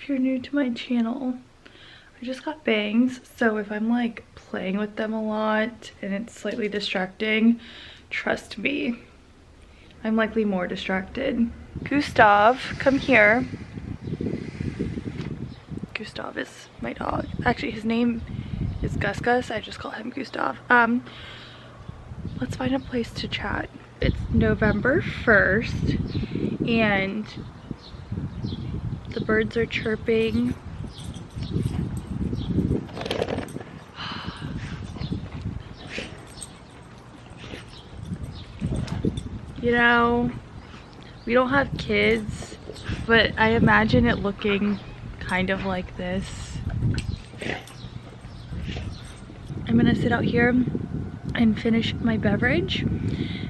if you're new to my channel. I just got bangs, so if I'm like playing with them a lot and it's slightly distracting, trust me, I'm likely more distracted. Gustav, come here. Gustav is my dog. Actually, his name is Gus Gus. I just call him Gustav. Let's find a place to chat. It's November 1st and the birds are chirping. You know, we don't have kids, but I imagine it looking kind of like this. I'm gonna sit out here and finish my beverage,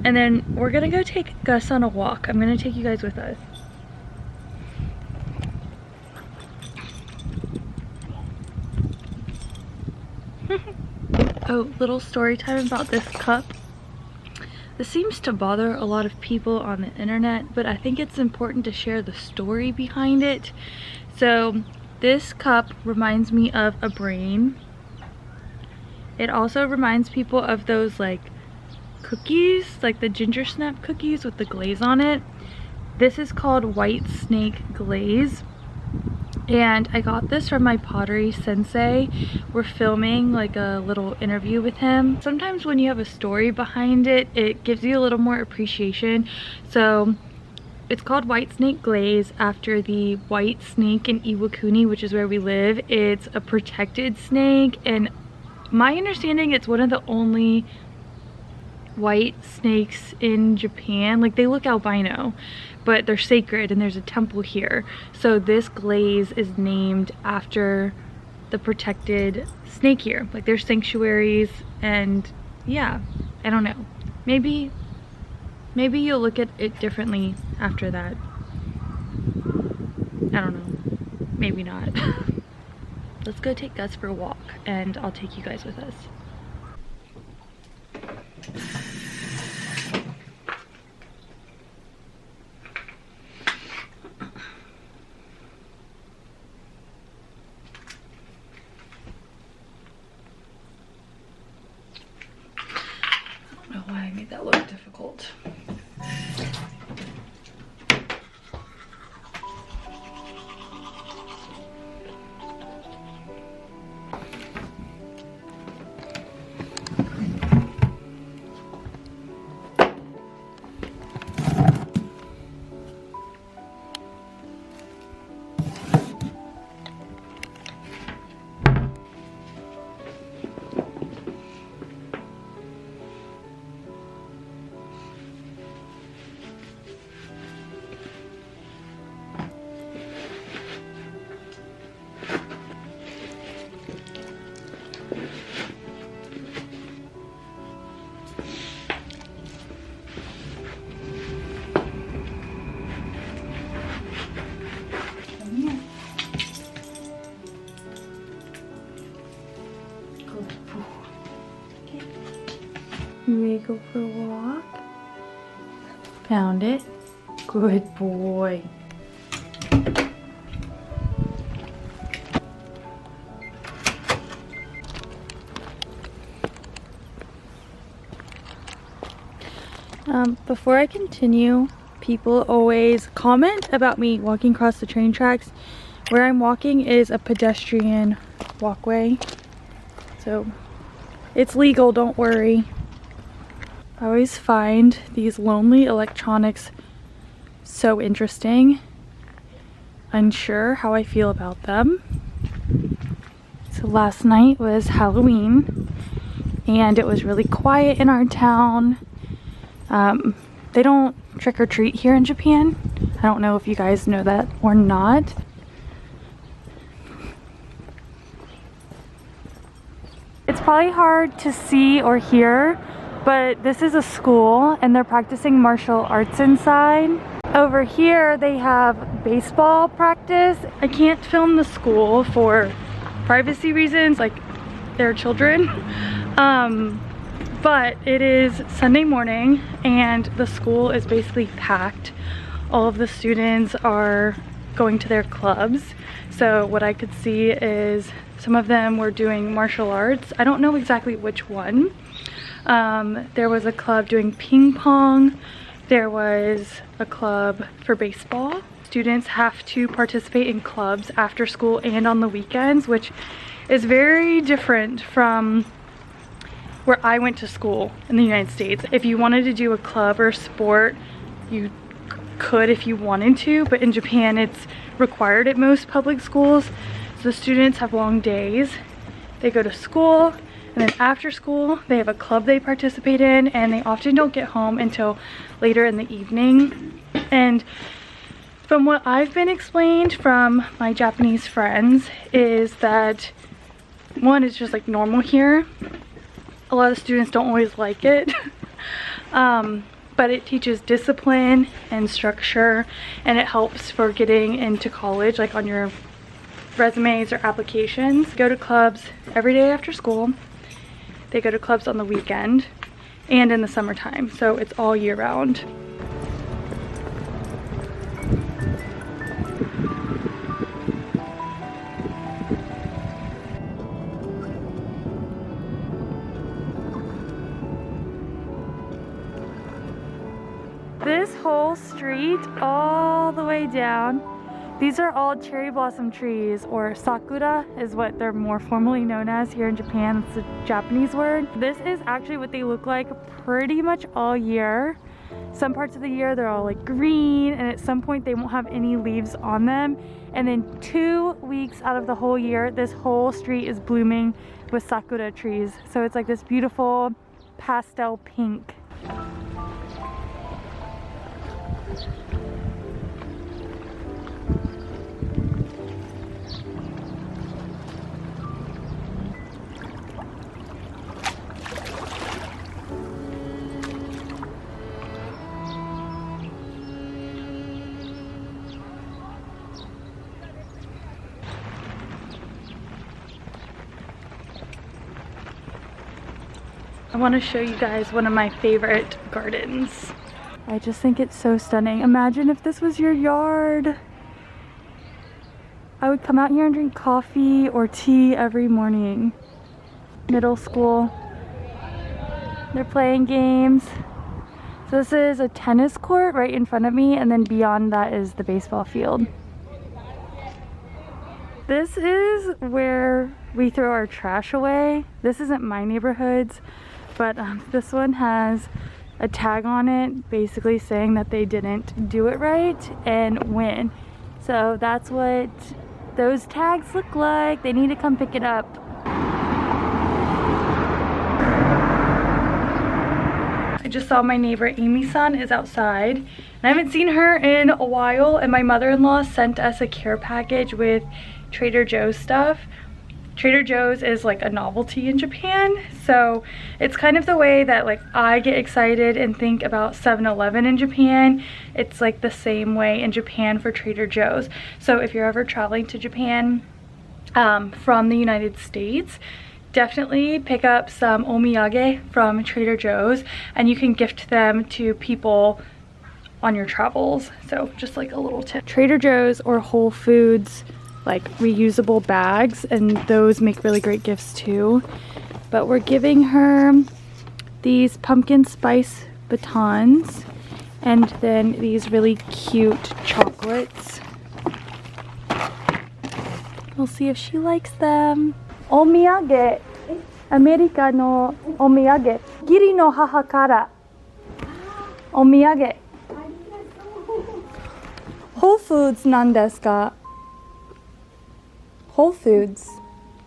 and then we're gonna go take Gus on a walk. I'm gonna take you guys with us. Oh, little story time about this cup. This seems to bother a lot of people on the internet, but I think it's important to share the story behind it. So this cup reminds me of a brain. It also reminds people of those like cookies, like the ginger snap cookies with the glaze on it. This is called white snake glaze. And I got this from my pottery sensei. We're filming like a little interview with him. Sometimes when you have a story behind it, it gives you a little more appreciation. So it's called white snake glaze after the white snake in Iwakuni, which is where we live. It's a protected snake, and my understanding, it's one of the only white snakes in Japan. Like, they look albino, but they're sacred and there's a temple here. So this glaze is named after the protected snake here. Like, there's sanctuaries, and yeah, I don't know. Maybe you'll look at it differently after that. I don't know. Maybe not. Let's go take Gus for a walk, and I'll take you guys with us. I don't know why I made that look difficult. You may go for a walk. Found it. Good boy. Before I continue, people always comment about me walking across the train tracks. Where I'm walking is a pedestrian walkway, so it's legal, don't worry. I always find these lonely electronics so interesting. Unsure how I feel about them. So last night was Halloween and it was really quiet in our town. They don't trick-or-treat here in Japan. I don't know if you guys know that or not. It's probably hard to see or hear, but this is a school and they're practicing martial arts inside. Over here they have baseball practice. I can't film the school for privacy reasons, like they're children. But it is Sunday morning and the school is basically packed. All of the students are going to their clubs. So what I could see is some of them were doing martial arts. I don't know exactly which one. There was a club doing ping pong. There was a club for baseball. Students have to participate in clubs after school and on the weekends, which is very different from where I went to school in the United States. If you wanted to do a club or sport, you could if you wanted to, but in Japan it's required at most public schools. So the students have long days. They go to school, and then after school they have a club they participate in, and they often don't get home until later in the evening. And from what I've been explained from my Japanese friends is that one, it's just like normal here. A lot of students don't always like it. But it teaches discipline and structure, and it helps for getting into college, like on your resumes or applications. Go to clubs every day after school. They go to clubs on the weekend and in the summertime, so it's all year round. This whole street all the way down, these are all cherry blossom trees, or sakura is what they're more formally known as here in Japan. It's a Japanese word. This is actually what they look like pretty much all year. Some parts of the year they're all like green, and at some point they won't have any leaves on them. And then 2 weeks out of the whole year, this whole street is blooming with sakura trees. So it's like this beautiful pastel pink. I want to show you guys one of my favorite gardens. I just think it's so stunning. Imagine if this was your yard. I would come out here and drink coffee or tea every morning. Middle school. They're playing games. So this is a tennis court right in front of me, and then beyond that is the baseball field. This is where we throw our trash away. This isn't my neighborhood's, but this one has a tag on it basically saying that they didn't do it right and when. So that's what those tags look like. They need to come pick it up. I just saw my neighbor Amy-san is outside, and I haven't seen her in a while, and my mother-in-law sent us a care package with Trader Joe's stuff. Trader Joe's is like a novelty in Japan, so it's kind of the way that like I get excited and think about 7-Eleven in Japan. It's like the same way in Japan for Trader Joe's. So if you're ever traveling to Japan from the United States, definitely pick up some omiyage from Trader Joe's, and you can gift them to people on your travels. So just like a little tip. Trader Joe's or Whole Foods, like reusable bags, and those make really great gifts too. But we're giving her these pumpkin spice batons and then these really cute chocolates. We'll see if she likes them. Omiyage, America no omiyage, Giri no haha kara omiyage. Whole Foods nan desu ka? Whole Foods,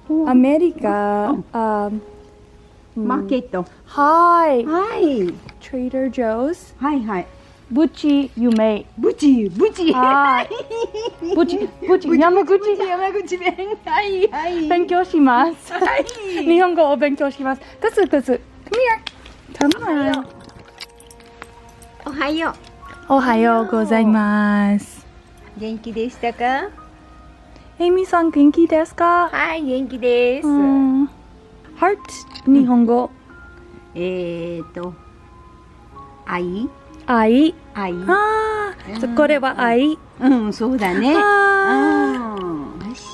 America, Market. Hi. Hi. Trader Joe's. Hi, hi. Buchi yume. Buchi. Hi. Buchi. Yamaguchi. Yamaguchi ben. Hi, hi. 勉強します。はい。日本語を勉強します。クスクス。Come here. Come on. おはよう。おはようございます。元気でしたか？エイミさん元気ですか？はい、元気です。Heart 日本語。愛。愛。愛。ああ、これは愛。うん、そうだね。あうん。よし。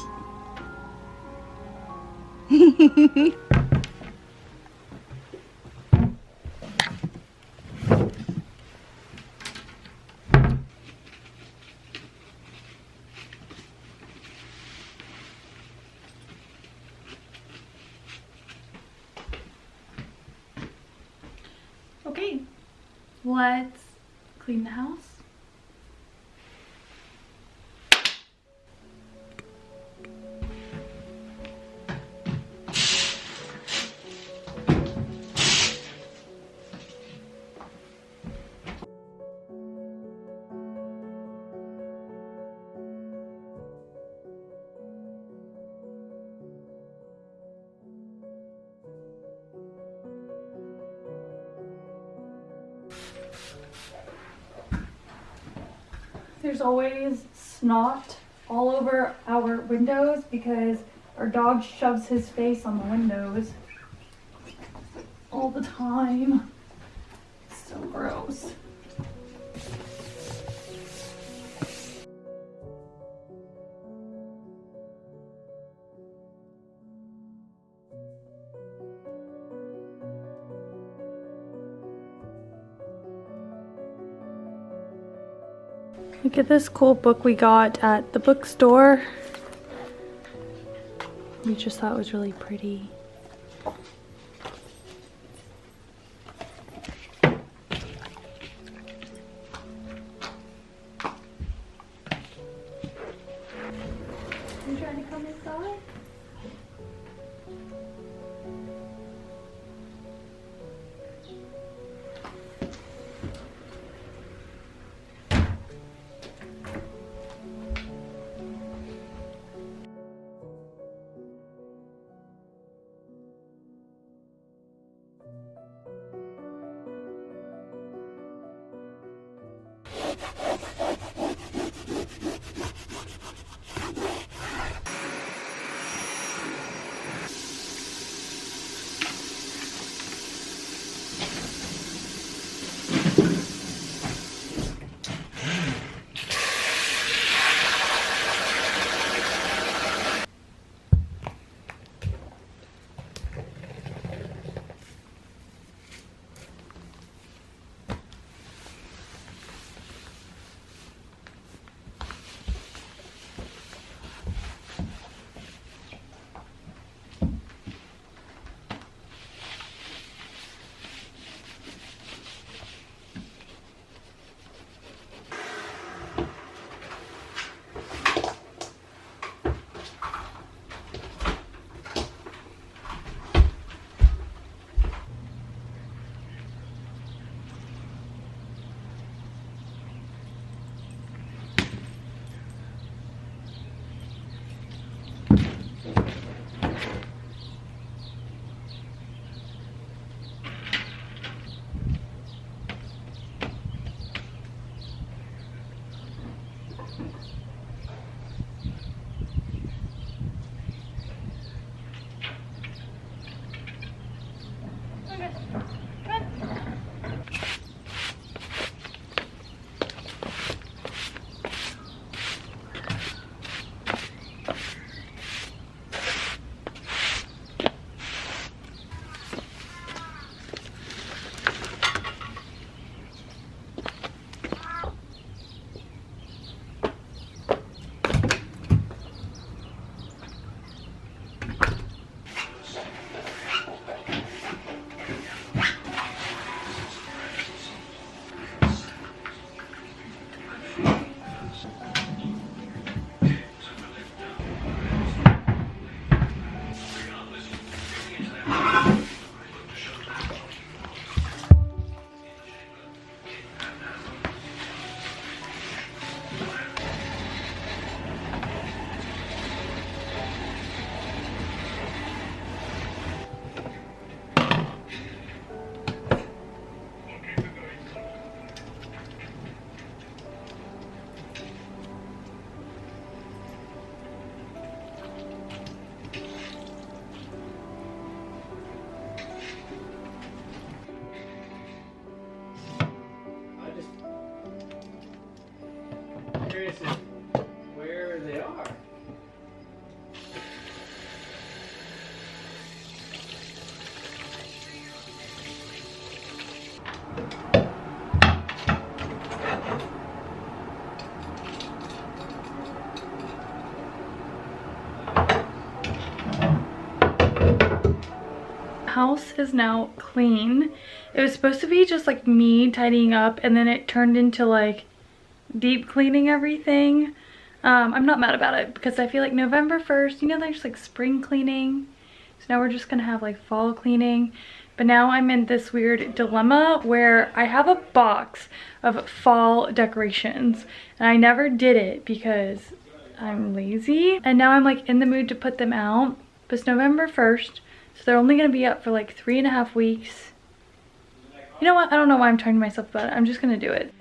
Okay, let's clean the house. There's always snot all over our windows because our dog shoves his face on the windows all the time. It's so gross. Look at this cool book we got at the bookstore. We just thought it was really pretty. You trying to come inside? house is now clean. It was supposed to be just like me tidying up, and then it turned into like deep cleaning everything. I'm not mad about it because I feel like November 1st, you know, there's like spring cleaning. So now we're just gonna have like fall cleaning. But now I'm in this weird dilemma where I have a box of fall decorations and I never did it because I'm lazy. And now I'm like in the mood to put them out. But it's November 1st, so they're only gonna be up for like 3.5 weeks. You know what? I don't know why I'm talking to myself about it. I'm just gonna do it.